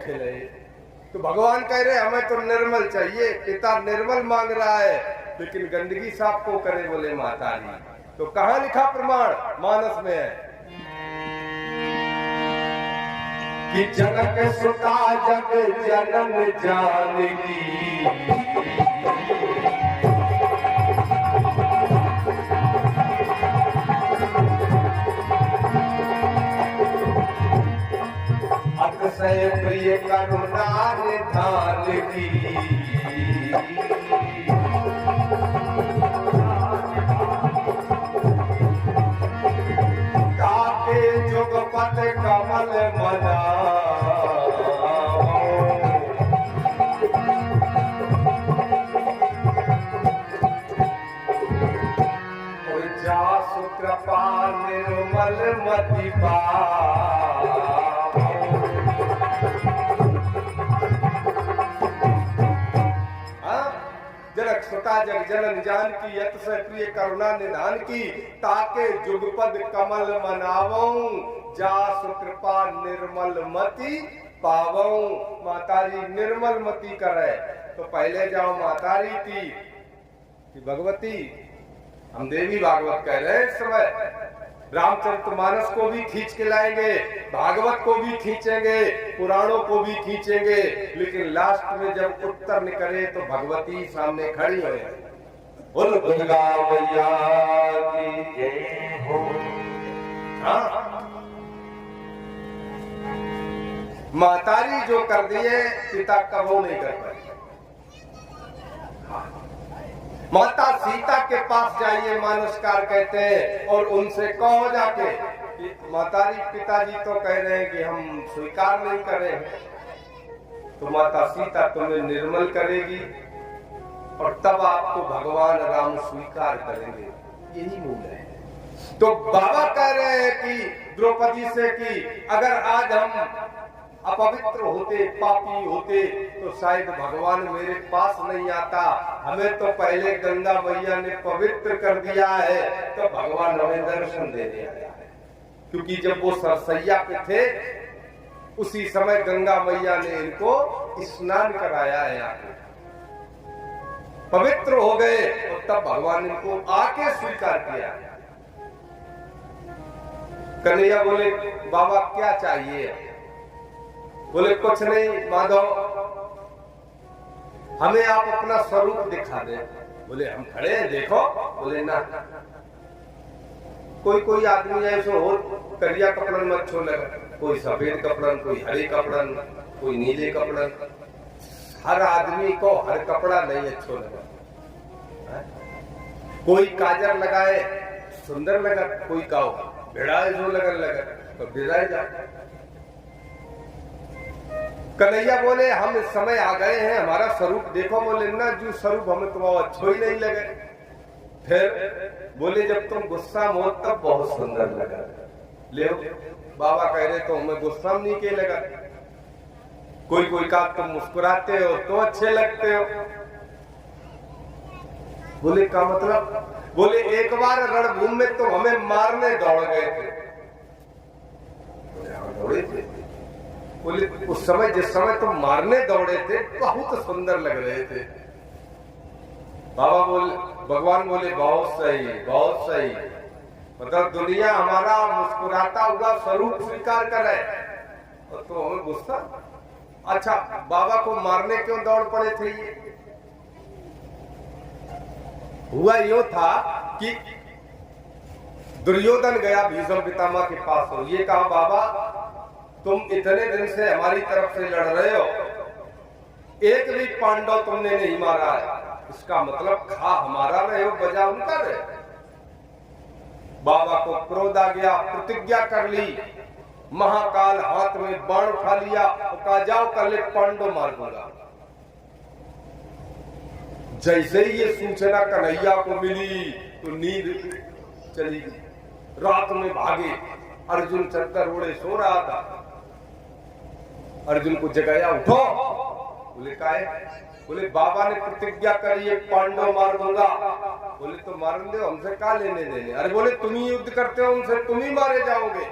खेले। तो भगवान कह रहे हमें तो निर्मल चाहिए, पिता निर्मल मांग रहा है, लेकिन गंदगी साफ को करे, बोले माता जी। तो कहाँ लिखा प्रमाण? मानस में है कि जनक सुता जग जनम जानकी, अतिशय प्रिय करुणा निधान की, ताके जुगपत कमल मनाओ, जासु कृपा निर्मल मति पाओ। जनक सुता जग जनन जान की, अतिशय प्रिय करुणा निधान की, ताके जुगपद कमल मनावऊं, जासु कृपा निर्मल मति पावऊं। मातारी निर्मल मति करे। तो पहले जाओ मातारी की कि भगवती, हम देवी भागवत कह रहे हैं इस समय, रामचरितमानस को भी खींच के लाएंगे, भागवत को भी खींचेंगे, पुराणों को भी खींचेंगे, लेकिन लास्ट में जब उत्तर निकले तो भगवती सामने खड़ी है। बोल दुर्गा मैया की जय हो। मातारी जो कर दिए पिता कबो नहीं कर पाए। माता सीता के पास जाइए, मानसकार कहते हैं, और उनसे कहो जाके कि मातारी पिताजी तो कह रहे हैं कि हम स्वीकार नहीं करें, तो माता सीता तुम्हें निर्मल करेगी और तब आपको भगवान राम स्वीकार करेंगे। यही मूल है। तो बाबा कह रहे हैं कि द्रौपदी से कि अगर आज हम अपवित्र होते, पापी होते, तो शायद भगवान मेरे पास नहीं आता। हमें तो पहले गंगा मैया ने पवित्र कर दिया है, तो भगवान हमें दर्शन दे दिया है। क्योंकि जब वो सरसैया पे थे, उसी समय गंगा मैया ने इनको स्नान कराया है, आके पवित्र हो गए, और तब भगवान इनको आके स्वीकार किया। कन्हैया बोले बाबा क्या चाहिए? बोले कुछ नहीं माधव, हमें आप अपना स्वरूप दिखा दे। बोले हम खड़े हैं देखो। बोले ना, कोई कोई आदमी ऐसे हो करिया कपड़न में अच्छो लगा, कोई सफेद कपड़न, कोई हरे कपड़न, कोई नीले कपड़न। हर आदमी को हर कपड़ा नहीं अच्छो लगा। कोई काजर लगाए सुंदर लगा, कोई काओ भिड़ाए जो लगा तो भिड़ाए जा। कन्हैया बोले हम इस समय आ गए हैं, हमारा स्वरूप देखो। बोले ना, जो स्वरूप हमें तुम्हारा अच्छो ही नहीं लगे। फिर बोले जब तुम गुस्सा में हो तब बहुत सुंदर लगा। ले बाबा कह रहे तो हमें गुस्सा नहीं के लगा। कोई कोई का तुम मुस्कुराते हो तो अच्छे लगते हो। बोले का मतलब? बोले एक बार रणभूमि में तो हमें मारने दौड़ गए थे। दौड़े थे? बोले उस समय जिस समय तुम मारने दौड़े थे बहुत सुंदर लग रहे थे। बाबा बोले, भगवान बोले बहुत सही, बहुत सही। मतलब दुनिया हमारा मुस्कुराता हुआ स्वरूप स्वीकार करे और तो हमें गुस्सा। अच्छा, बाबा को मारने क्यों दौड़ पड़े थे? ये हुआ यो था कि दुर्योधन गया भीष्म पितामह के पास और ये कहा बाबा तुम इतने दिन से हमारी तरफ से लड़ रहे हो, एक भी पांडव तुमने नहीं मारा है, इसका मतलब खा हमारा रहे हो बजा उनका रहे। बाबा को क्रोध आ गया, प्रतिज्ञा कर ली, महाकाल हाथ में बाण उठा लिया और कहा जाओ कल एक पांडव मार दूंगा। जैसे ही ये सूचना कन्हैया को मिली तो नींद चली गई। रात में भागे, अर्जुन चद्दर ओढ़े सो रहा था। अर्जुन को जगाया, उठो। बोले काहे? बोले बाबा ने प्रतिज्ञा करी एक पांडव मार दूंगा। बोले तो मारने दो, हमसे क्या लेने देने। अरे बोले तुम ही युद्ध करते हो उनसे, तुम ही मारे जाओगे।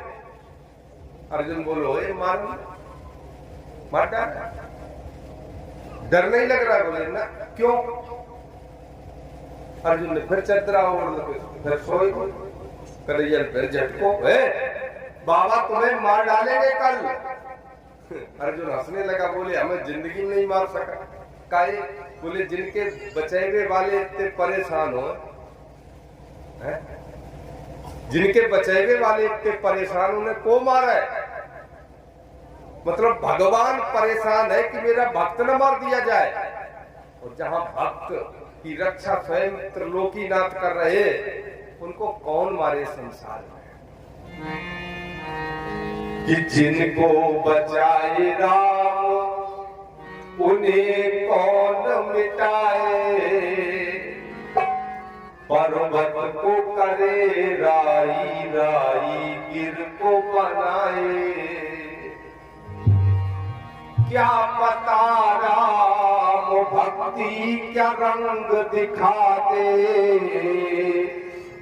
अर्जुन बोलो ये मार। मार डाला। डर नहीं लग रहा? बोले ना। क्यों? अर्जुन ने फिर चदरा ओढ़ फिर सोए। कन्हैया फिर झटको, बाबा तुम्हें मार डालेंगे कल। अर्जुन हंसने लगा, बोले हमें जिंदगी में नहीं मार सका। काहे? बोले जिनके बचेवे वाले इतने परेशान हो, जिनके बचेवे वाले इतने परेशान, उन्हें को मारा है? मतलब भगवान परेशान है कि मेरा भक्त न मार दिया जाए। और जहां भक्त की रक्षा स्वयं त्रिलोकीनाथ कर रहे, उनको कौन मारे संसार में? कि जिनको बचाए राम उन्हें कौन मिटाए, पर्वत को करे राई राई गिर को बनाए। क्या पता राम भक्ति क्या रंग दिखा दे,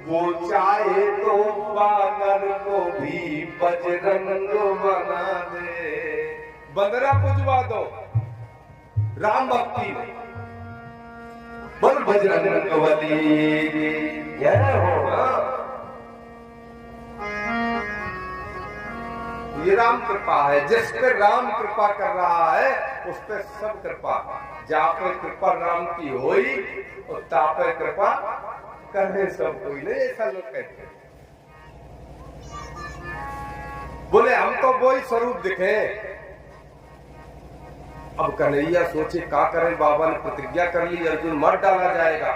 वो चाहे तो बानर को भी बजरंग बना दे। बंदरा पुजवा दो राम भक्ति में, बोल बजरंग बली जय हो। ये राम कृपा है, जिस पे राम कृपा कर रहा है उस पे सब कृपा। जहाँ पे कृपा राम की होई और ता पे कृपा करने सब कोई नहीं, ऐसा लोग कहते हैं। बोले हम तो वही स्वरूप दिखे। अब कन्हैया सोचे क्या करें, बाबा ने प्रतिज्ञा कर ली अर्जुन मर डाला जाएगा।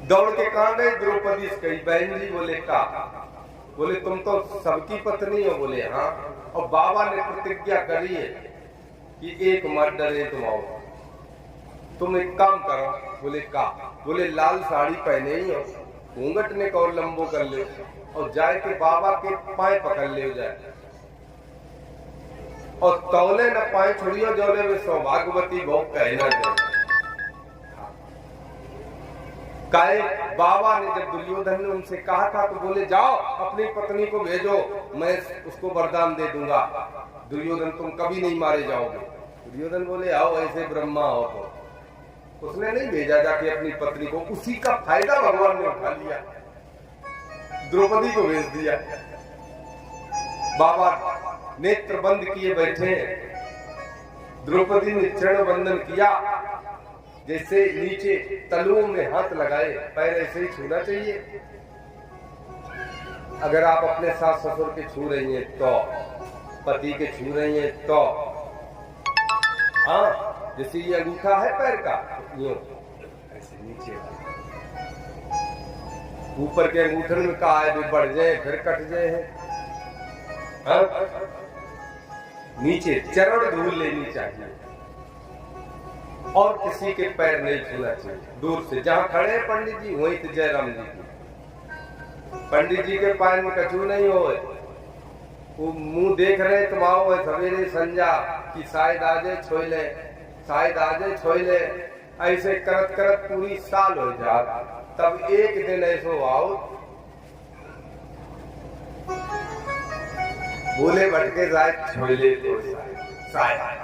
दौड़ के कहां गए? द्रौपदी से कही, बहन जी। बोले का? बोले तुम तो सबकी पत्नी हो। बोले हाँ। और बाबा ने प्रतिज्ञा करी है कि एक मर डरे तुम आओ। तुम एक काम करो। बोले का? बोले लाल साड़ी पहने ही हो, घूंघट ने को लंबो कर ले और जाए के बाबा के पाए पकड़ ले जाए, और तौले न पाए छोड़ियो जोले में सौभाग्यवती बहु कहना जाए। काहे? बाबा ने जब दुर्योधन ने उनसे कहा था तो बोले जाओ अपनी पत्नी को भेजो, मैं उसको वरदान दे दूंगा, दुर्योधन तुम कभी नहीं मारे जाओगे। दुर्योधन बोले आओ ऐसे ब्रह्मा हो तो। उसने नहीं भेजा जाके अपनी पत्नी को, उसी का फायदा भगवान ने उठा लिया, द्रौपदी को भेज दिया। बाबा नेत्र बंद किए बैठे, द्रौपदी ने चरण वंदन किया, जैसे नीचे तलुओं में हाथ लगाए, पैर ऐसे ही छूना चाहिए। अगर आप अपने सास ससुर के छू रही हैं तो, पति के छू रही हैं तो, हाँ जैसे ये अंगूठा है पैर का, यूं ऐसे नीचे, ऊपर के अंगूठन में कहा है भी बढ़ जाए फिर कट जाए है, हाँ? नीचे चरण धूल लेनी चाहिए और किसी के पैर नहीं छूना चाहिए, दूर से। जहां खड़े हैं पंडित जी वहीं तो जयराम जी की, पंडित जी के पैर में कछू नहीं हो, वो मुंह देख रहे तुम आओ सवेरे संजा कि शायद आजे छोई ले, शायद आजे छोई ले, ऐसे करत करत पूरी साल हो जाए, तब एक दिन ऐसो आओ बोले भटके जाए छोई ले तो शायद।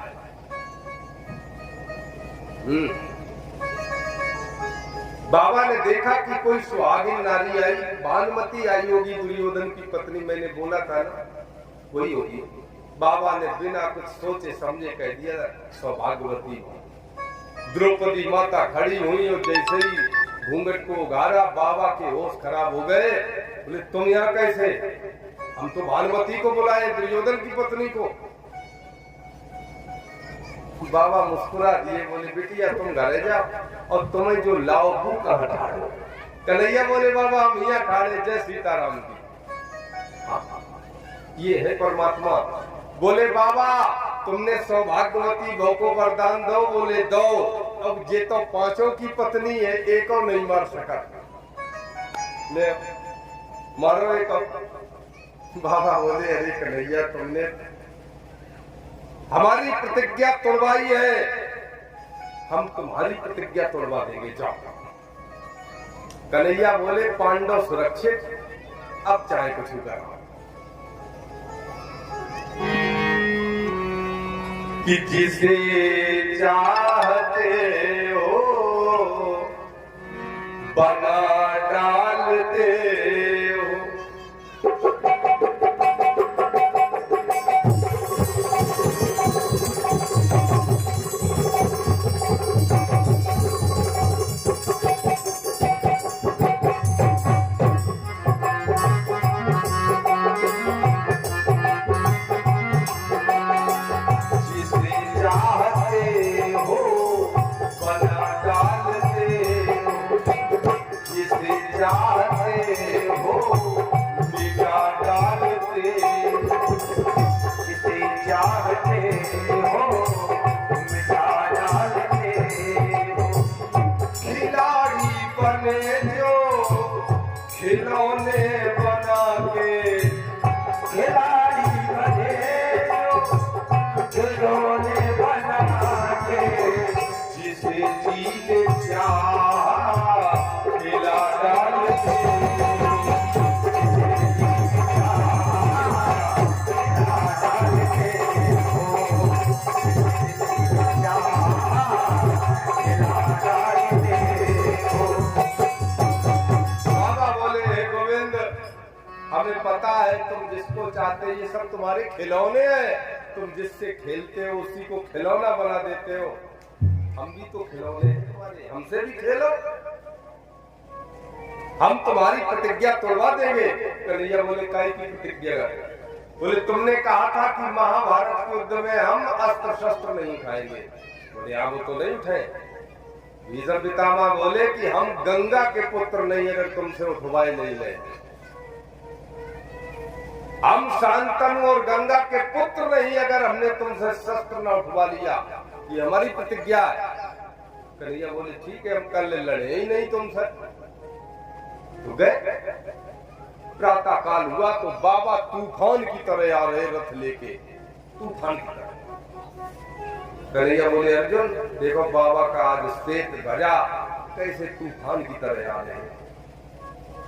बाबा ने देखा कि कोई सुहागिन नारी आई, भानुमती आई होगी, दुर्योधन की पत्नी, मैंने बोला था ना वही होगी। बाबा ने बिना कुछ सोचे समझे कह दिया सौभाग्यवती। द्रौपदी माता खड़ी हुई और जैसे ही घूंघट को उगारा बाबा के होश खराब हो गए। बोले तुम यहाँ कैसे? हम तो भानुमती को बुलाए, दुर्योधन की पत्नी को। बाबा मुस्कुरा दिए, बोले बिटिया तुम घरे जाओ और तुम्हें जो लाओ वो कहाँ ठाड़ो। कन्हैया बोले बाबा हम यहाँ ठाड़े, जय सीताराम की। ये है परमात्मा। बोले बाबा तुमने सौभाग्यवती बहु को वरदान दो। बोले दो। अब ये तो पांचों की पत्नी है, एक और नहीं मार सका, ले मारो एक और। बाबा बोले अरे कन्हैया तुमने हमारी प्रतिज्ञा तोड़वाई है, हम तुम्हारी प्रतिज्ञा तोड़वा देंगे, जाओ। कन्हैया बोले पांडव सुरक्षित, अब चाहे कुछ करो। कि जिसे चाहते हो बना डालते हो। खिलौने बना के खिलाड़ी बने खिलौने बना के जिसे जीत चाह खिला डालते हमें पता है तुम जिसको चाहते ये सब तुम्हारे खिलौने हैं, तुम जिससे खेलते हो उसी को खिलौना बना देते हो। हम भी तो खिलौने हैं तुम्हारे, हमसे भी खेलो, हम तुम्हारी प्रतिज्ञा तोड़वा देंगे। कन्हैया बोले काहे की प्रतिज्ञा? बोले तुमने कहा था कि महाभारत के युद्ध में हम अस्त्र शस्त्र नहीं उठाएंगे। बोले आप वो तो नहीं उठाए। भीष्म पितामह बोले कि हम गंगा के पुत्र नहीं अगर तुमसे उठवाए नहीं गए। हम शांतनु और गंगा के पुत्र नहीं अगर हमने तुमसे शस्त्र न उठवा लिया। ये हमारी प्रतिज्ञा है। कन्हैया बोले ठीक है हम कल लड़े ही नहीं तुमसे। तो गए। प्रातः काल हुआ तो बाबा तूफान की तरह आ रहे रथ लेके, तूफान की तरह। कन्हैया बोले अर्जुन देखो बाबा का आज श्वेत ध्वजा कैसे तूफान की तरह आ रहे हैं।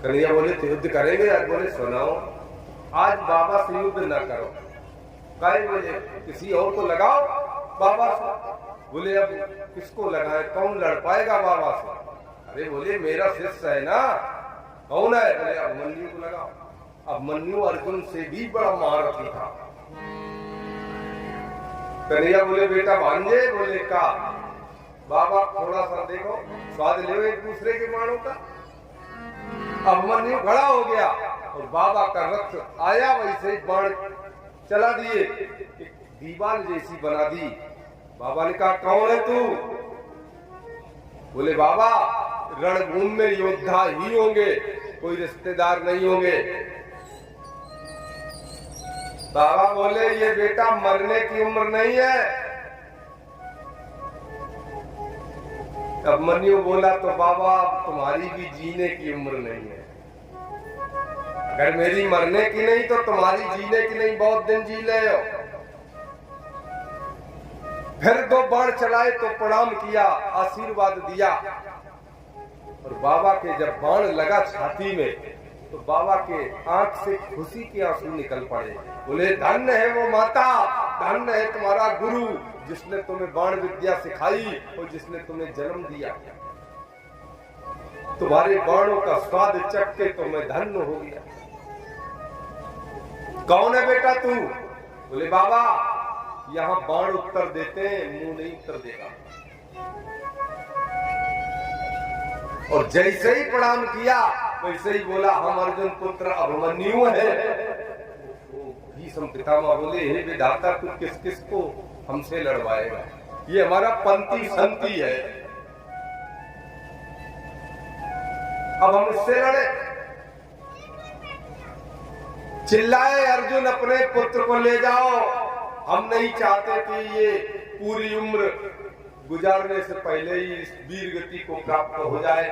कन्हैया बोले तो युद्ध करेंगे? आज बोले सुनाओ आज बाबा से युद्ध न करो, कई बजे किसी और को लगाओ बाबा से। बोले अब किसको लगाए, कौन लड़ पाएगा बाबा से? अरे बोले मेरा शिष्य है ना। कौन है? बोले अभिमन्यु को लगाओ। अभिमन्यु अर्जुन से भी बड़ा महारथी था। कन्हैया बोले बेटा भांजे? बोले का बाबा थोड़ा सा देखो स्वाद ले एक दूसरे के बाणों का। अभिमन्यु खड़ा हो गया और बाबा का रथ आया वैसे बाण चला दिए, दीवार जैसी बना दी। बाबा ने कहा कौन है तू? बोले बाबा रणभूमि में योद्धा ही होंगे, कोई रिश्तेदार नहीं होंगे। बाबा बोले ये बेटा मरने की उम्र नहीं है। अभिमन्यु बोला तो बाबा तुम्हारी भी जीने की उम्र नहीं है। अगर मेरी मरने की नहीं तो तुम्हारी जीने की नहीं, बहुत दिन जी ले हो। फिर दो बाण चलाए तो प्रणाम किया, आशीर्वाद दिया। और बाबा के जब बाण लगा छाती में तो बाबा के आंख से खुशी के आंसू निकल पड़े। बोले धन्य है वो माता, धन्य है तुम्हारा गुरु जिसने तुम्हें बाण विद्या सिखाई और जिसने तुम्हें जन्म दिया। तुम्हारे बाणों का स्वाद चख के तो मैं धन्य हो गया। कौन है बेटा तू? बोले बाबा यहाँ बाण उत्तर देते हैं, मुंह नहीं उत्तर देगा। और जैसे ही प्रणाम किया वैसे ही बोला हम अर्जुन पुत्र अभिमन्यु है। भीष्म पितामह बोले हे विधाता तू किस किस को हमसे लड़वाएगा? ये हमारा पंथी संति है, अब हम इससे लड़े। चिल्लाए अर्जुन अपने पुत्र को ले जाओ, हम नहीं चाहते कि ये पूरी उम्र गुजारने से पहले ही इस वीर गति को प्राप्त हो जाए।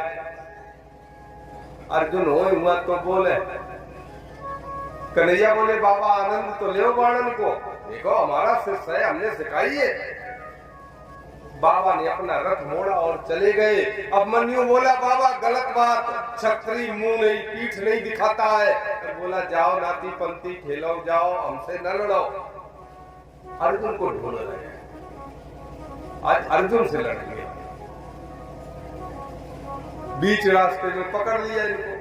अर्जुन हो हुआ तो बोले। कन्हैया बोले बाबा आनंद तो ले बाणन को, देखो हमारा शिष्य है, हमने सिखाई है। बाबा ने अपना रथ मोड़ा और चले गए। अभिमन्यु बोला बाबा गलत बात, क्षत्रिय मुंह नहीं पीठ नहीं दिखाता है। तो बोला जाओ नाती पंथी खेलो, जाओ हमसे न लड़ो। अर्जुन को ढूंढ रहे आज अर्जुन से लड़ेंगे। बीच रास्ते में पकड़ लिया इनको।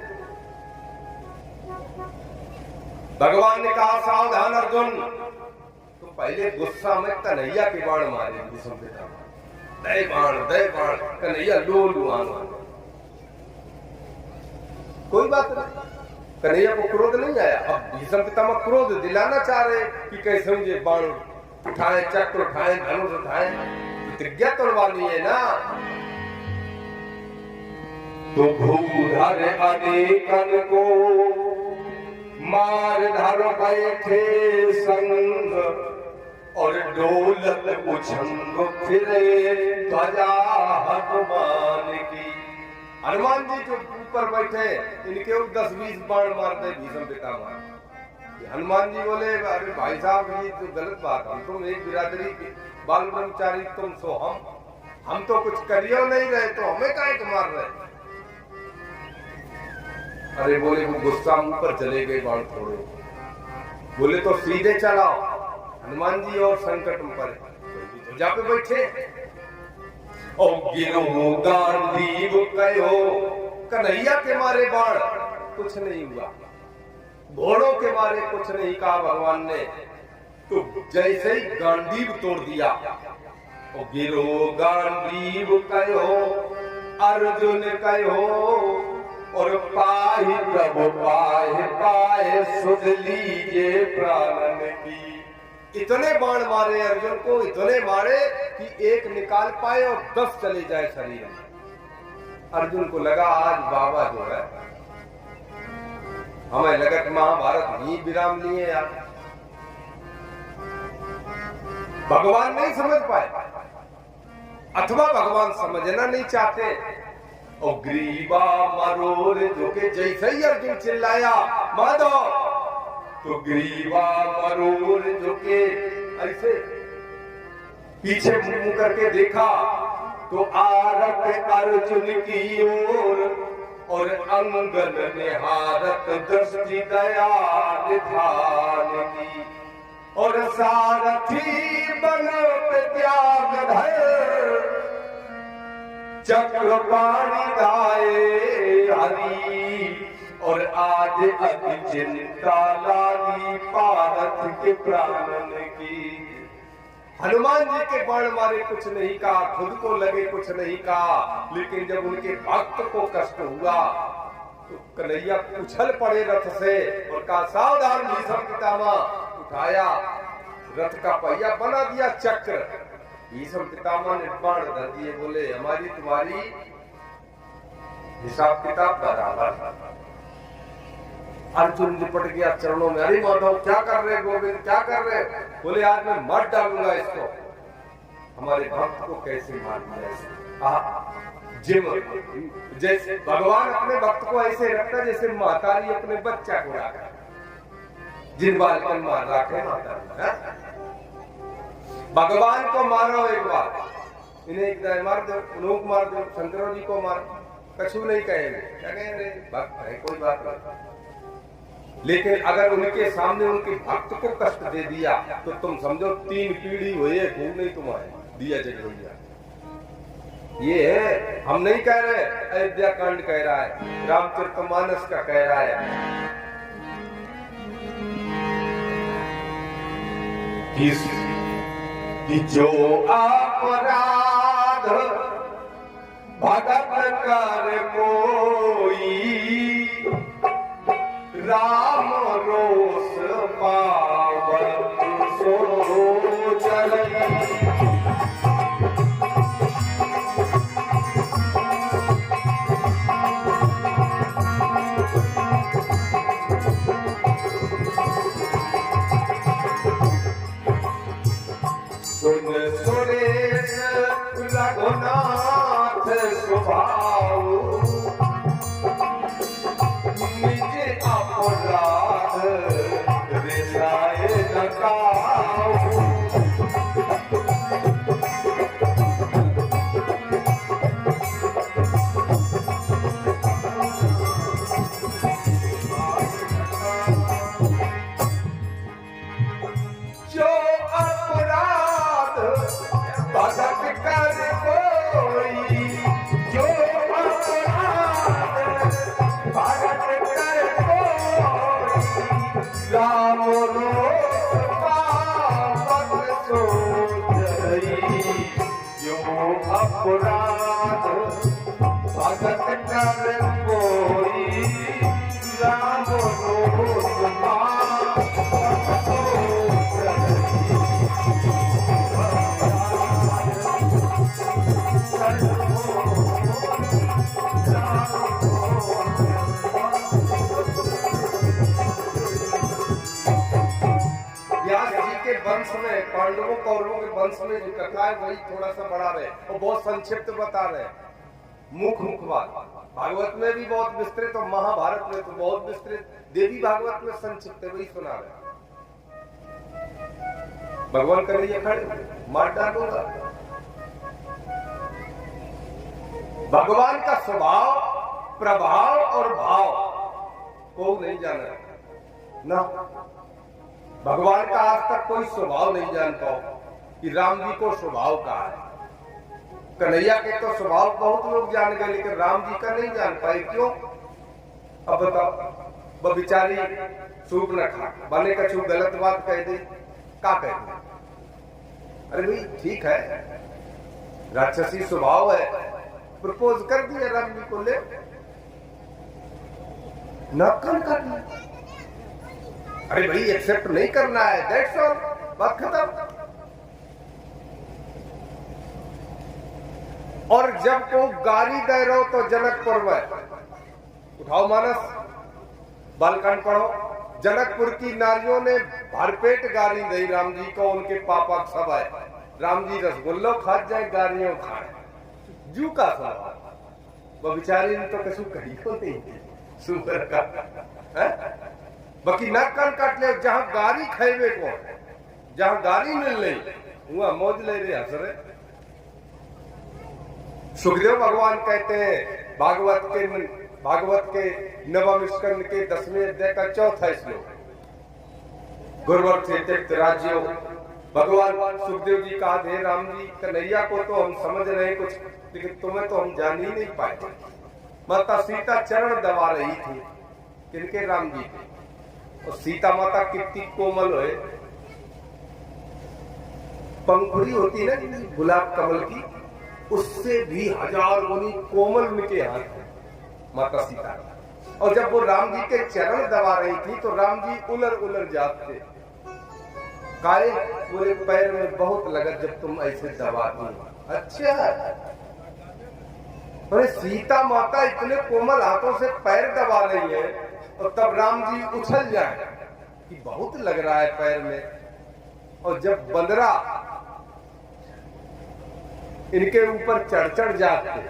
भगवान ने कहा सावधान अर्जुन। तो पहले गुस्सा में कन्हैया के बाण मारे भीष्म पितामह। दे बाण कन्हैया लोलुआन। कोई बात नहीं, कन्हैया को क्रोध नहीं आया। अब भीष्म पितामह क्रोध दिलाना चाह रहे कि कैसे मुझे बाण उठाए, चक्र उठाए, धनुष उठाए, प्रतिज्ञा तोड़वानी है ना। तो भूधर अनेकन को मार धर बैठे संग और डोलत उछंग फिरे ध्वजा हनुमान की। हनुमान जी जो ऊपर बैठे इनके 10-20 बाण मार दे भीष्म पितामह। हनुमान जी बोले अरे भाई साहब ये तो गलत बात है। तुम एक बिरादरी के बाल ब्रह्मचारी, तुम सो हम तो कुछ करियो नहीं रहे, तो हमें काहे मार रहे। अरे बोले वो गुस्सा मुंह पर चले गए बाण थोड़े। बोले तो सीधे चलाओ। हनुमान जी और संकट में पड़े तो जा पे बैठे। और गिरो गांडीव कहो, कन्हैया के मारे बाण कुछ नहीं हुआ, घोड़ों के मारे कुछ नहीं कहा भगवान ने। तो जैसे ही गांडीव तोड़ दिया। और गिरो गांडीव कहो अर्जुन कहो और पाहि प्रभु पाए सुध लीजिए प्राणन की। इतने बाण मारे अर्जुन को, इतने मारे कि एक निकाल पाए और 10 चले जाए शरीर में। अर्जुन को लगा आज बाबा जो है, हमें लगा कि महाभारत ही विराम लिए यार। भगवान नहीं समझ पाए अथवा भगवान समझना नहीं चाहते। और ग्रीवा मरोड़ जो के जैसे ही अर्जुन चिल्लाया माधव, तो ग्रीवा मरोड़ जो के ऐसे पीछे मुंह करके देखा तो आरत अर्जुन की ओर और अंगन निहारत दृष्टि दया निधान की। और सारथी बनत त्याग धर चक्र पाणी गाए हरी। और आज अति चिंता लागी पारथ के प्राणन की। हनुमान जी के बाण मारे कुछ नहीं कहा, खुद को लगे कुछ नहीं कहा, लेकिन जब उनके भक्त को कष्ट हुआ तो कन्हैया उछल पड़े रथ से और कहा सावधान भीष्म पितामह। उठाया रथ का पहिया बना दिया चक्र। भीष्म पितामह ने बाण धर दिए। बोले हमारी तुम्हारी हिसाब किताब बराबर। अर्जुन लिपट गया चरणों में। अरे माधव क्या कर रहे गोविंद, क्या कर रहे। बोले आज मैं मार डालूंगा इसको। हमारे भक्त को कैसे मार दिया। जैसे भगवान अपने भक्त को ऐसे रखता जैसे मातारी अपने बच्चा को रखा। जिन बालकन मार रखे माता। भगवान को मारो एक बार, इन्हें एक दाई मार दो, लोग मार दो, शंकर जी को मार, कछु नहीं कहेंगे। क्या कहेंगे भक्त है कोई बात नहीं। लेकिन अगर उनके सामने उनके भक्त को कष्ट दे दिया तो तुम समझो 3 पीढ़ी हुई है खूब नहीं तुम्हारे दिया जगह। ये है, हम नहीं कह रहे, अयोध्या कांड कह रहा है, रामचरितमानस का कह रहा है कि जो अपराध भगत कर कोई राम रोष पावत सो चलई। सुन सुरेश रघुनाथ स्वभाव निज अपराध रिसाए नकाऊ। जो अपराध अपराध भगत कर कोई राम वंश में, पांडवों कौरवों के वंश में जो कथा है वही थोड़ा सा बढ़ा रहे और बहुत संक्षिप्त बता रहे हैं, मुख बात। भागवत में भी बहुत विस्तृत और महाभारत में तो बहुत विस्तृत, देवी भागवत में संक्षिप्त है, वही सुना रहे। भगवान करे ये खड़े मार डालूंगा। भगवान का स्वभाव, प्रभाव और भाव को नहीं जाना ना। भगवान का आज तक कोई स्वभाव नहीं जान पाओ कि राम जी को स्वभाव कहा है। कन्हैया के तो स्वभाव बहुत लोग जान गए, लेकिन राम जी का नहीं जान पाए। क्यों? अब बताओ, वो बेचारी सूप न खा बने कछु गलत बात कह दे, क्या कह दे? अरे भाई ठीक है, राक्षसी स्वभाव है, प्रपोज कर दिया राम जी को, ले नक्कल कर दिया। अरे भाई एक्सेप्ट नहीं करना है, दैट्स ऑल, बात खत्म। और जब को गाली दे रहो तो जनकपुर में उठाओ मानस, बालकांड पढ़ो। जनकपुर की नारियों ने भरपेट गाली दी राम जी को, उनके पापा सब आए। राम जी रसगुल्लो खा जाए, गालियों खाए, जू का सब। वो बेचारी ने तो कछु कही को नहीं, सुपर का है? बाकी नाक कान काट ले, जहां गाड़ी खाइबे को, जहां गाड़ी मिल रही वहां मौज ले रहे, हंस रहे। सुखदेव भगवान कहते हैं भागवत के नवम स्कंद के 10वें अध्याय का 4था श्लोक, गुरुवर से त्यक्त राज्यों। भगवान सुखदेव जी कहा, हे राम जी, कन्हैया को तो हम समझ रहे कुछ, लेकिन तुम्हें तो हम जान ही नहीं पाए। माता सीता चरण दबा रही थी, किनके? राम जी के। और सीता माता कितनी कोमल है, पंखुड़ी होती है ना गुलाब कमल की, उससे भी 1000 गुनी कोमल उनके हाथ है माता सीता। और जब वो राम जी के चरण दबा रही थी तो राम जी उलर जाते। काहे? बोले पैर में बहुत लगत जब तुम ऐसे दबाती। अच्छा, अरे सीता माता इतने कोमल हाथों से पैर दबा रही है और तब राम जी उछल जाए कि बहुत लग रहा है पैर में। और जब बंदरा इनके ऊपर चढ़ जाते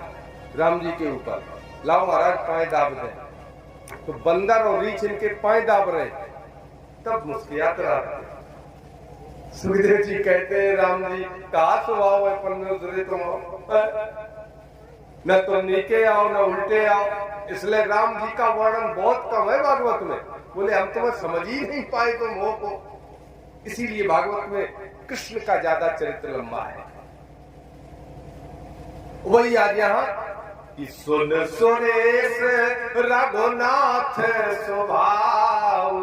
राम जी के ऊपर, लाओ महाराज पाए दाब दे, तो बंदर और रीछ इनके पाए दाब रहे, तब मुस्कुराते रहते। सुखदेव जी कहते हैं, राम जी का स्वभाव है पर तुम न तो नीचे आओ न उल्टे आओ, इसलिए राम जी का वर्णन बहुत कम है भागवत में। बोले हम तुम्हें समझ ही नहीं पाए तुम हो को, इसीलिए भागवत में कृष्ण का ज्यादा चरित्र लंबा है। वही आज यहाँ कि सुन सुरेश रघुनाथ स्वभाव,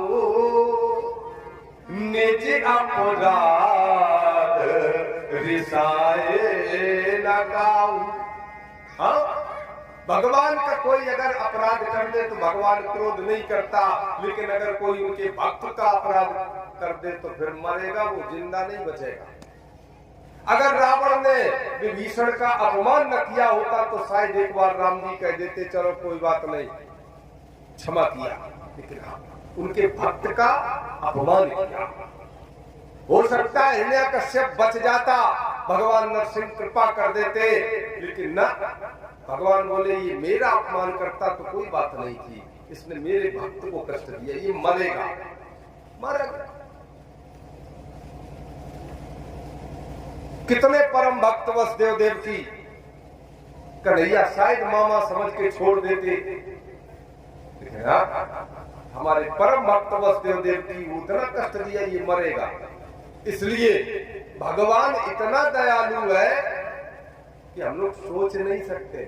निज अपराध रिसाए लगाऊ। हाँ, भगवान का कोई अगर अपराध कर दे तो भगवान क्रोध नहीं करता, लेकिन अगर कोई उनके भक्त का अपराध कर दे तो फिर मरेगा, वो जिंदा नहीं बचेगा। अगर रावण ने विभीषण का अपमान न किया होता तो शायद एक बार राम जी कह देते चलो कोई बात नहीं, क्षमा किया, लेकिन उनके भक्त का अपमान किया। हो सकता है हिरण्यकश्यप बच जाता, भगवान नरसिंह कृपा कर देते, लेकिन न, भगवान बोले ये मेरा अपमान करता तो कोई बात नहीं थी, इसने मेरे भक्त को कष्ट दिया, ये मरेगा, मरेगा। कितने परम भक्त वसुदेव देव की कन्हैया शायद मामा समझ के छोड़ देते, लेकिन हमारे परम भक्त वसुदेव देव की उतना कष्ट दिया, ये मरेगा। इसलिए भगवान इतना दयालु है कि हम लोग सोच नहीं सकते,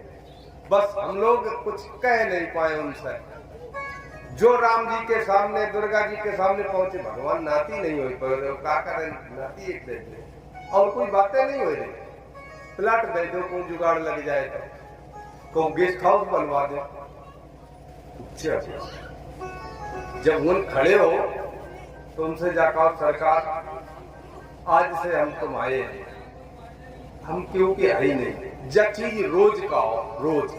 बस हम लोग कुछ कह नहीं पाए उनसे। जो राम जी के सामने, दुर्गा जी के सामने पहुंचे, भगवान नाती नहीं हो पाए, क्या करें, नाती एक दे और कोई बातें नहीं हो रही। प्लाट दे दो, को जुगाड़ लग जाए तो गेस्ट हाउस बनवा दे। जब उन खड़े हो तो उनसे जाकर सरकार आज से हम तुम आए हैं, हम क्यों के आई नहीं, जब चीज रोज का हो रोज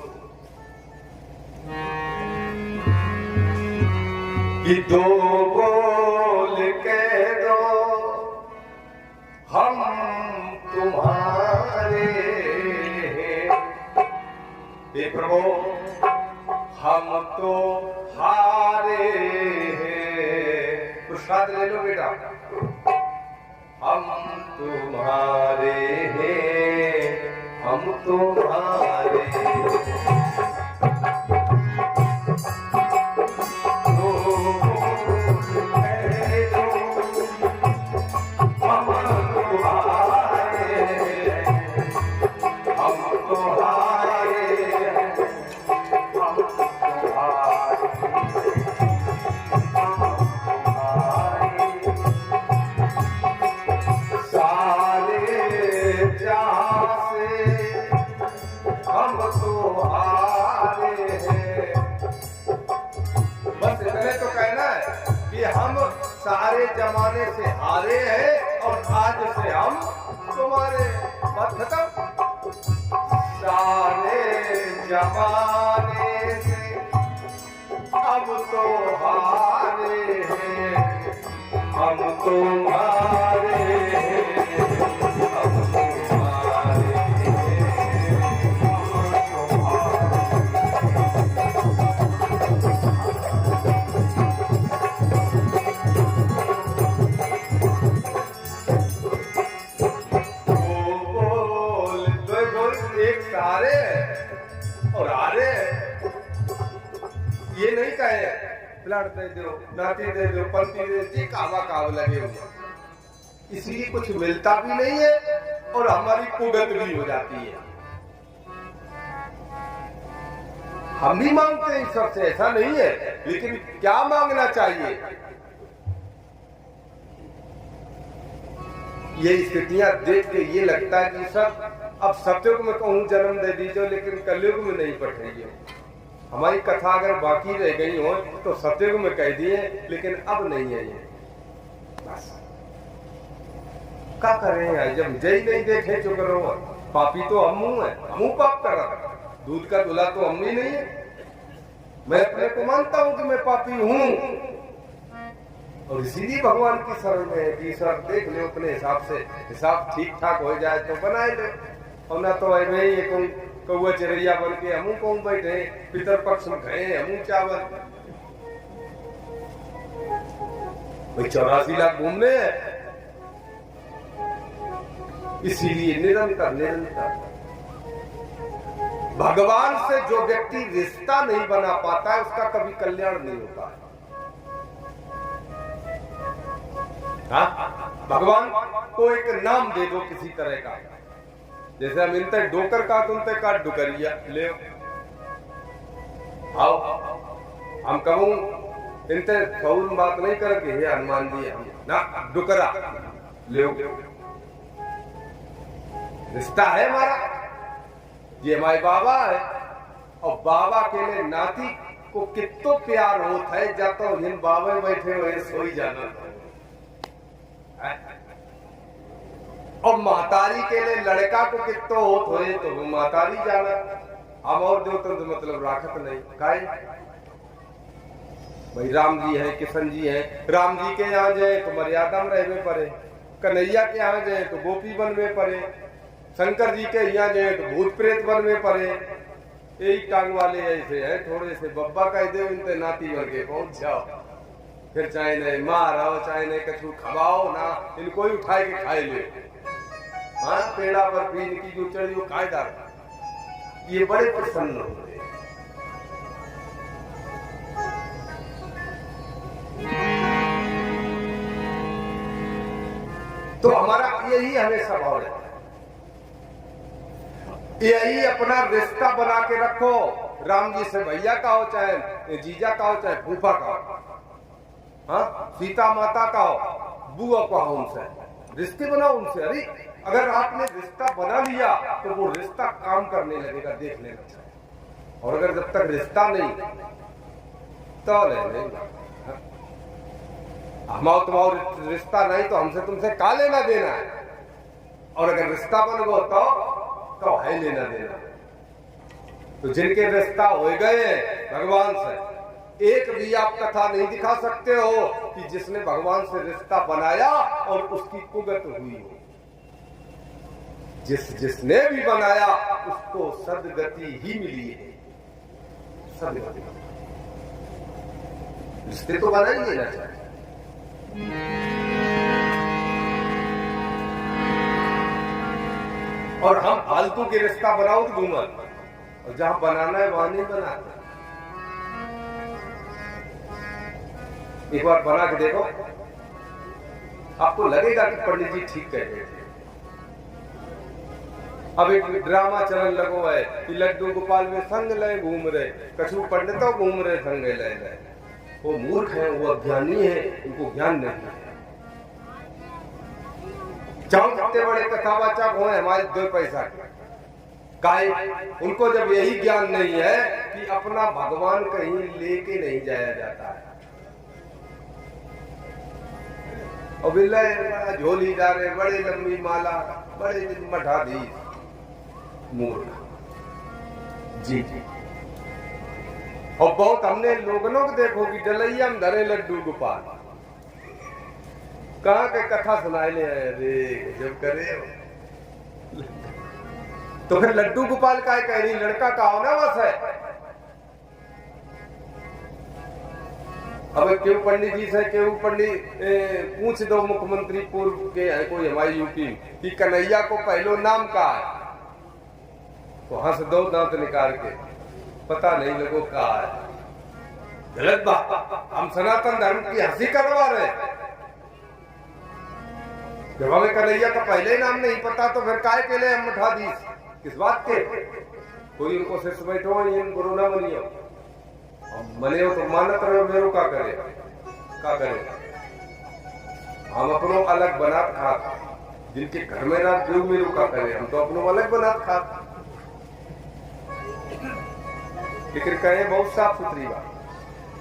कि दो बोल के दो हम तुम्हारे हे प्रभु हम तो हारे हैं। प्रसाद ले लो बेटा, हम तुम्हारे हैं, हम तुम्हारे सारे जमाने से हारे हैं और आज से हम तुम्हारे। बात खत्म। सारे जमाने से अब तो हारे हैं, हम तुम्हारे हैं, हम तुम्हारे हैं। और आ रहे ये नहीं कहे प्लाट दे दो, नाती दे दो, पंक्ति दे दो, कावा काव लगे हुए, इसलिए कुछ मिलता भी नहीं है और हमारी कुगत भी हो जाती है। हम भी मांगते हैं ईश्वर से, ऐसा नहीं है, लेकिन क्या मांगना चाहिए। ये स्थितियां देख के ये लगता है कि सब अब सतयुग में कहूँ जन्म दे दीजिए, लेकिन कलयुग में नहीं पठेगी। हमारी कथा अगर बाकी रह गई हो तो सतयुग में कह दिए, लेकिन अब नहीं है ये। बस क्या करें, जब जय नहीं देखे जो करो। पापी तो हम है, हम पाप कर रहा, दूध का दूल्हा तो हम ही नहीं है। मैं अपने को मानता हूं कि मैं पापी हूं, और इसीलिए भगवान की शरण में है कि सर देख ले अपने हिसाब से, हिसाब ठीक ठाक हो जाए तो बनाए ले, और ना तो ऐसे ही कौआ चिड़ैया बन के हमू कौन बैठे पितर पक्ष में गए हमू चावल। भाई 84 लाख घूमने हैं, इसीलिए निरंतर निरंतर भगवान से जो व्यक्ति रिश्ता नहीं बना पाता है उसका कभी कल्याण नहीं होता है। हाँ? भगवान को एक नाम दे दो किसी तरह का, जैसे हम इनते डोकर का तुमते का डुकरिया ले आओ, हम कहूं इनते फौल बात नहीं करके हे हनुमान जी हम ना डुकरा ले, रिश्ता है हमारा, ये हमारे बाबा है, और बाबा के लिए नाती को कितो प्यार होता है, जाता तो इन बाबा बैठे हुए सोई जाना, और मातारी के लिए लड़का को कितो होत होए तो वो मातारी जाना। अब और जो तो मतलब राखत नहीं काई। भाई राम जी है, किशन जी है, राम जी के यहाँ जाए तो मर्यादा में रहने पड़े, कन्हैया के यहाँ जाए तो गोपी बनवे पड़े, शंकर जी के यहाँ जाए तो भूत प्रेत बनवे पड़े। यही टांग वाले ऐसे है, थोड़े से बब्बा कह दे उनते नाती बन के पहुंच जाओ, फिर चाहे नहीं मारो चाहे नहीं कछु खवाओ ना, इनको ही उठाए के खाए ले। हाँ पेड़ा पर भी इनकी जो चढ़ी वो कायदार, ये बड़े प्रसन्न होते हैं। तो हमारा यही हमेशा भाव है, यही अपना रिश्ता बना के रखो। राम जी से भैया का हो, चाहे जीजा का हो, चाहे फूफा का हो, हाँ सीता माता का हो, बुआ का हो, उनसे रिश्ते बनाओ उनसे। अरे अगर आपने रिश्ता बना लिया तो वो रिश्ता काम करने लगेगा, देख लेना चाहिए। और अगर जब तक रिश्ता नहीं तो नहीं, हमारा तुम्हारा रिश्ता नहीं तो हमसे तुमसे का लेना देना है। और अगर रिश्ता बन गो तो है लेना देना। तो जिनके रिश्ता हो गए भगवान से, एक भी आप कथा नहीं दिखा सकते हो कि जिसने भगवान से रिश्ता बनाया और उसकी कुगत हुई हो। जिसने भी बनाया उसको सदगति ही मिली है। सदगति रिश्ते तो बना ही लेना चाहिए। और हम फालतू के रिश्ता बनाओ तो घूमर, और जहां बनाना है वहां नहीं बनाते। एक बार बना के देखो, आपको लगेगा कि पंडित जी ठीक कह रहे थे। अब एक ड्रामा चलन लगो है कि लड्डू गोपाल में संग ले घूम रहे, कछु पंडितों घूम रहे संग ले। वो मूर्ख है, वो अज्ञानी है, उनको ज्ञान नहीं है। चाहो कितने बड़े कथावाचक हो हमारे 2 पैसा के काहे, उनको जब यही ज्ञान नहीं है कि अपना भगवान कहीं लेके नहीं जाया जाता है। और बिल्ला झोली डाले, बड़े लंबी माला, बड़े मठाधीश, मूर्ख जी। और बहुत हमने लोगों को देखो कि डलैया में धरे लड्डू गोपाल, कहाँ के कथा सुनाए ले आए। अरे जब करे तो फिर लड्डू गोपाल का कह रही, लड़का का होना बस है। अब क्यों पंडित जी से क्यों पंडित पूछ दो मुख्यमंत्री पूर्व के है कोई हमारी यूपी कि कन्हैया को पहलो नाम का है, तो हंस दो दांत निकाल के, पता नहीं लोगों का है। गलत बात, हम सनातन धर्म की हंसी करवा रहे। जब हमें कन्हैया का पहले नाम नहीं पता तो फिर काय के लिए हम मठाधीश किस बात के। कोई उनको सिर्फ बैठो ये गुरु ना बनियो, मने हो तो मानत रहो, मेरो का करे का करे। हम अपनों अलग बना खा, जिनके घर में ना जो मेरो का करे, हम तो अपनों अलग बना खा। लेकिन कहे बहुत साफ सुथरी बात,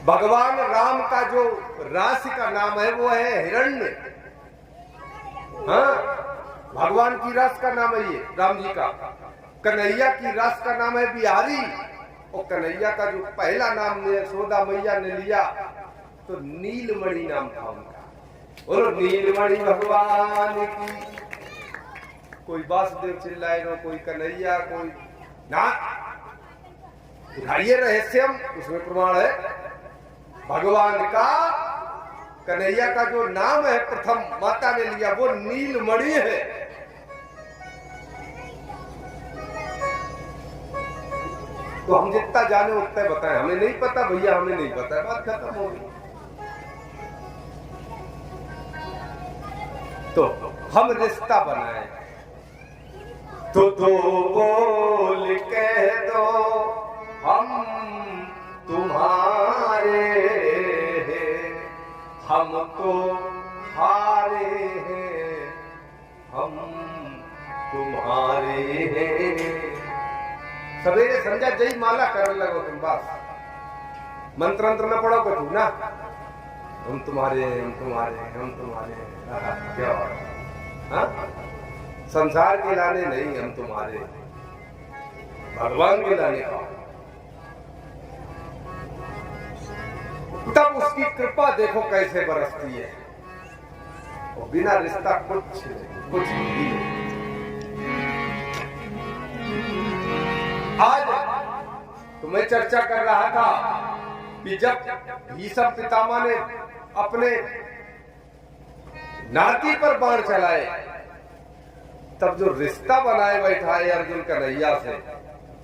भगवान राम का जो राशि का नाम है वो है हिरण्य। हाँ, भगवान की रास का नाम है ये राम जी का। कन्हैया की रास का नाम है बिहारी। और कन्हैया का जो पहला नाम यशोदा मैया ने लिया तो नीलमणि नाम था उनका। और नीलमणि भगवान की, कोई वासुदेव चिल्लाए नो, कोई कन्हैया, कोई ना। उठाइए रहस्यम, उसमें प्रमाण है। भगवान का कन्हैया का जो नाम है प्रथम माता ने लिया वो नीलमणि है। तो हम जितना जाने उतना बताएं, हमें नहीं पता भैया, हमें नहीं पता, बात खत्म हो गई। तो हम रिश्ता बनाए तो बोल कह दो हम तुम्हारे हैं, हम तो हारे हैं, हम तुम्हारे हैं। सवेरे संध्या जय माला कर लगो तुम, बस मंत्र न पढ़ो कुछ ना, हम तुम्हारे हैं, हम तुम्हारे हैं, हम तुम्हारे हैं। क्या हाँ? संसार के लाने नहीं, हम तुम्हारे, भगवान के लाने का। तब उसकी कृपा देखो कैसे बरसती है, और बिना रिश्ता कुछ भी नहीं। आज तो मैं चर्चा कर रहा था कि जब भीष्म पितामह ने अपने नाती पर बाण चलाए, तब जो रिश्ता बनाए बैठा है अर्जुन कन्हैया से,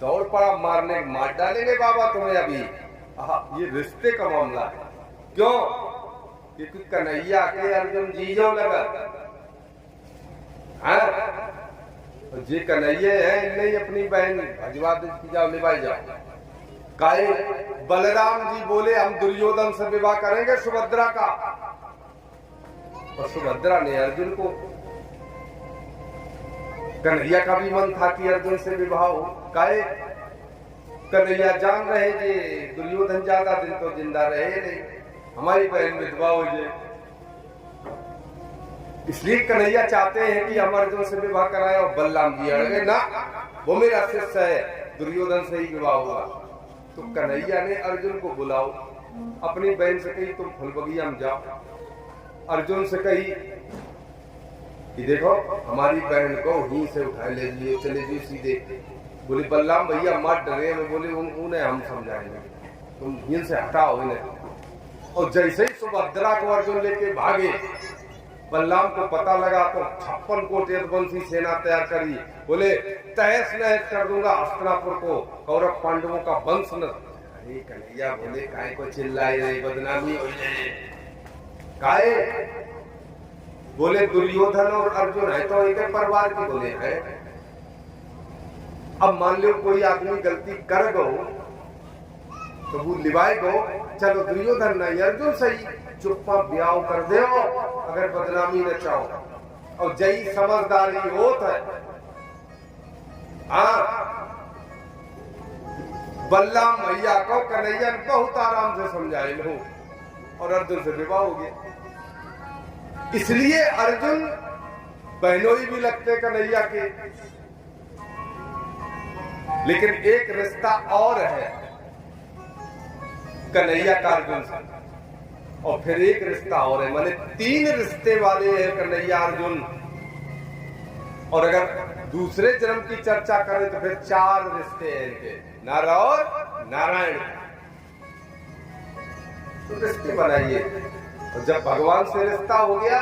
दौड़ पड़ा मारने, मार डालेंगे बाबा तुम्हें अभी। ये रिश्ते का मामला है। क्यों? क्योंकि कन्हैया के अर्जुन जीजो लगा। जे कन्हैया है नहीं, अपनी बहन भजवा जाओ, निभाई जाओ। काहे बलराम जी बोले हम दुर्योधन से विवाह करेंगे सुभद्रा का, और सुभद्रा ने अर्जुन को कन्हैया का भी मन था कि अर्जुन से विवाह हो। काहे कन्हैया जान रहे कि दुर्योधन ज्यादा दिन तो जिंदा रहे नहीं, हमारी बहन विधवा हो जाए, इसलिए कन्हैया चाहते हैं कि हम अर्जुन से विवाह कराएं। और बलराम जी अड़े ना, वो मेरा शिष्य है, दुर्योधन से ही विवाह हुआ। तो कन्हैया ने अर्जुन को बुलाओ, अपनी बहन से कही तुम फूल बगिया में जाओ, अर्जुन से कही कि देखो हमारी बहन को वहीं से उठा ले लिए, चले जी सीधे। बोले बलराम भैया मत डरे, बोले उन्हें हम समझाएंगे, तुम यहीं से हटाओ इन्हें। और जैसे ही सुभद्रा को अर्जुन लेके भागे, बलराम को पता लगा तो 56 कोटि यदुवंशी सेना तैयार करी। बोले तहस नहस कर दूंगा हस्तिनापुर को, कौरव पांडवों का वंश न। अरे कन्हैया बोले काय को चिल्लाई रही, बदनामी हो जाए काहे। बोले दुर्योधन और अर्जुन है तो एक परिवार की बोले है। अब मान लो कोई आदमी गलती कर गो तो वो लिवाए गो, चलो दुर्योधन नहीं अर्जुन सही, चुप्पा ब्याह कर दे अगर बदनामी न चाहो। और जई समझदारी होत है। हाँ बलराम भैया को कन्हैया ने बहुत आराम से समझाए लो और अर्जुन से विवाह हो गया। इसलिए अर्जुन बहनोई भी लगते कन्हैया के, लेकिन एक रिश्ता और है कन्हैया का अर्जुन से, और फिर एक रिश्ता और है, माने 3 रिश्ते वाले हैं कन्हैया अर्जुन। और अगर दूसरे जन्म की चर्चा करें तो फिर 4 रिश्ते हैं इनके, नर और नारायण। तो रिश्ते बनाइए, और जब भगवान से रिश्ता हो गया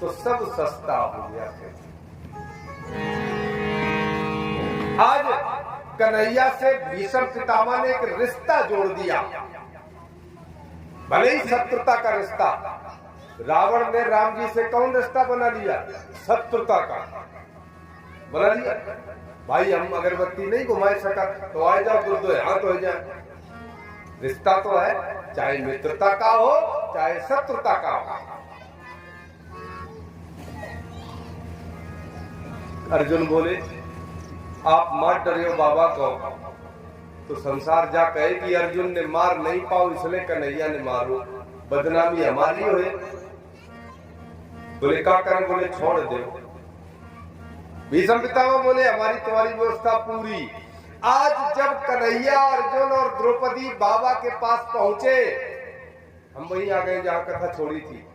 तो सब सस्ता हो गया। आज कन्हैया से भीष्म पितामह ने एक रिश्ता जोड़ दिया, भले ही शत्रुता का रिश्ता। रावण ने राम जी से कौन रिश्ता बना लिया? शत्रुता का बना लिया। भाई हम अगरबत्ती नहीं घुमा सका तो आ जाओ, दूर दो हाथ हो जाए। रिश्ता तो है, चाहे मित्रता का हो चाहे शत्रुता का हो। अर्जुन बोले आप मार डरे हो बाबा को, तो संसार जा कहे कि अर्जुन ने मार नहीं पाओ इसलिए कन्हैया ने मारो, बदनामी हमारी हो। बोले क्या करें? बोले छोड़ दे। भीष्म पितामह बोले हमारी तुम्हारी व्यवस्था पूरी। आज जब कन्हैया अर्जुन और द्रौपदी बाबा के पास पहुंचे, हम वही आ गए जहां कथा छोड़ी थी।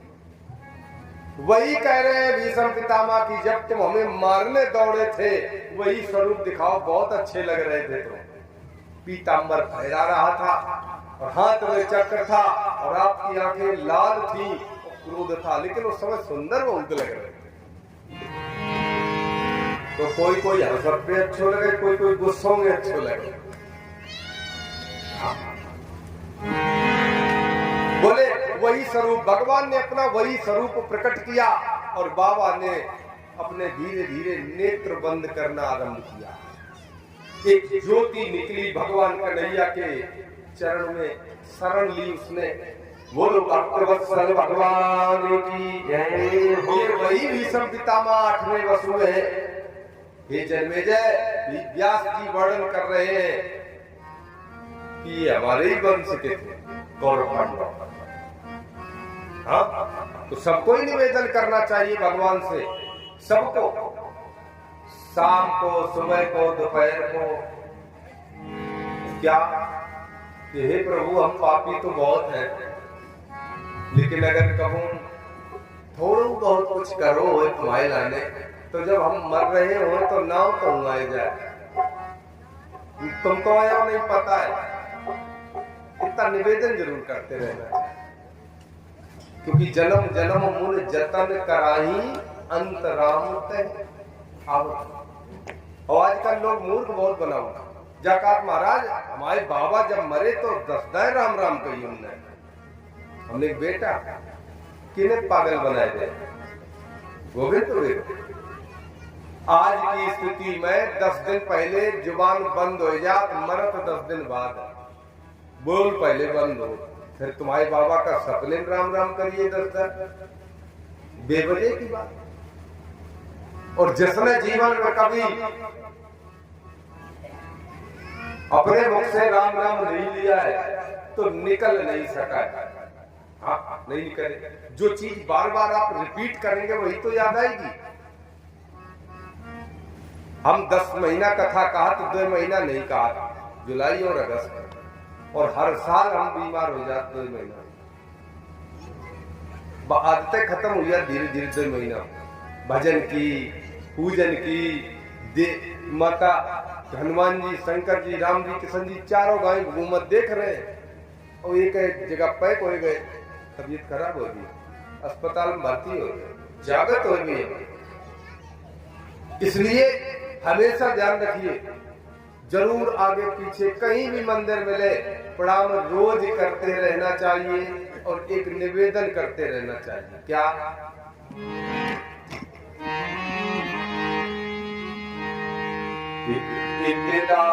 वही कह रहे हैं भीष्म पितामह की जब तुम हमें मारने दौड़े थे वही स्वरूप दिखाओ, बहुत अच्छे लग रहे थे। तो पीतांबर फहरा रहा था और हाथ में चक्र था और आपकी आंखें लाल थी, क्रोध था, लेकिन उस समय सुंदर बहुत लग रहे थे। तो कोई कोई हंसत पे अच्छे लगे, कोई कोई गुस्सों में अच्छे लगे। बोले वही स्वरूप, भगवान ने अपना वही स्वरूप प्रकट किया और बाबा ने अपने धीरे धीरे नेत्र बंद करना आरंभ किया। एक ज्योति निकली भगवान कन्हैया के चरण में, शरण ली उसने। बोलो भक्तवत्सल भगवान की जय। ये वही भीष्म पितामह 8वें वसु है। हे जन्मेजय, व्यास जी वर्णन कर रहे हैं कि ये हमारे ही वंश के थे कौरव पांडव। हाँ, तो सबको ही निवेदन करना चाहिए भगवान से, सबको, शाम को, सुबह को, दोपहर को। क्या हे प्रभु हम पापी तो बहुत हैं, लेकिन अगर कहूं थोड़ा बहुत कुछ करो तुम्हारे लाने, तो जब हम मर रहे हो तो नाव तो उड़ाए जाए। तुमको आया नहीं पता है, इतना निवेदन जरूर करते रहना, क्योंकि जन्म जन्म मुन जतन कराही अंतराम तय। और आजकल लोग मूर्ख बहुत बना हुआ। जाकात महाराज हमारे बाबा जब मरे तो 10 दाए राम राम कही उनने। हमने एक बेटा किन्हें पागल बनाए थे, गोविंद तो आज की स्थिति में 10 दिन पहले जुबान बंद हो जात, मरत 10 दिन बाद बोल पहले बंद हो, फिर तुम्हारे बाबा का सपने राम राम करिए 10 दिन, बेवजह की बात। और जिसने जीवन में कभी अपने मुख से राम नाम नहीं लिया है तो निकल नहीं सका है। हाँ, नहीं निकले। जो चीज बार बार आप रिपीट करेंगे वही तो याद आएगी। हम 10 महीना कथा कहा तो 2 महीना नहीं कहा, जुलाई और अगस्त, और हर साल हम बीमार हो जाते 2 महीना। आदतें खत्म हुई धीरे धीरे 2 महीना। भजन की, पूजन की, माता हनुमान जी, शंकर जी, राम जी, किशन जी चारों गाय घूमत देख रहे हैं और एक जगह पैक हो गए, तबीयत खराब हो गई, अस्पताल में भर्ती हो गए, जागत हो गई। इसलिए हमेशा ध्यान रखिए, जरूर आगे पीछे कहीं भी मंदिर मिले प्रणाम रोज करते रहना चाहिए और एक निवेदन करते रहना चाहिए। क्या? इतना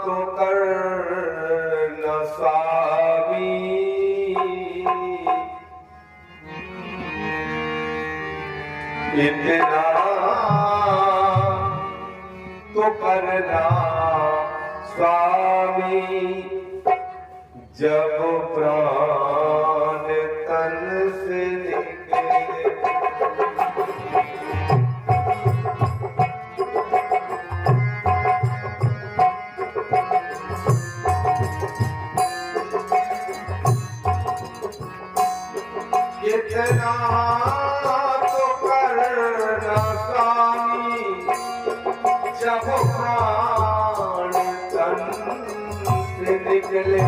तो करना स्वामी, इतना तो करना स्वामी, जब प्राण तन से निकले। इतना तो करना स्वामी, जब प्राण तन से निकले।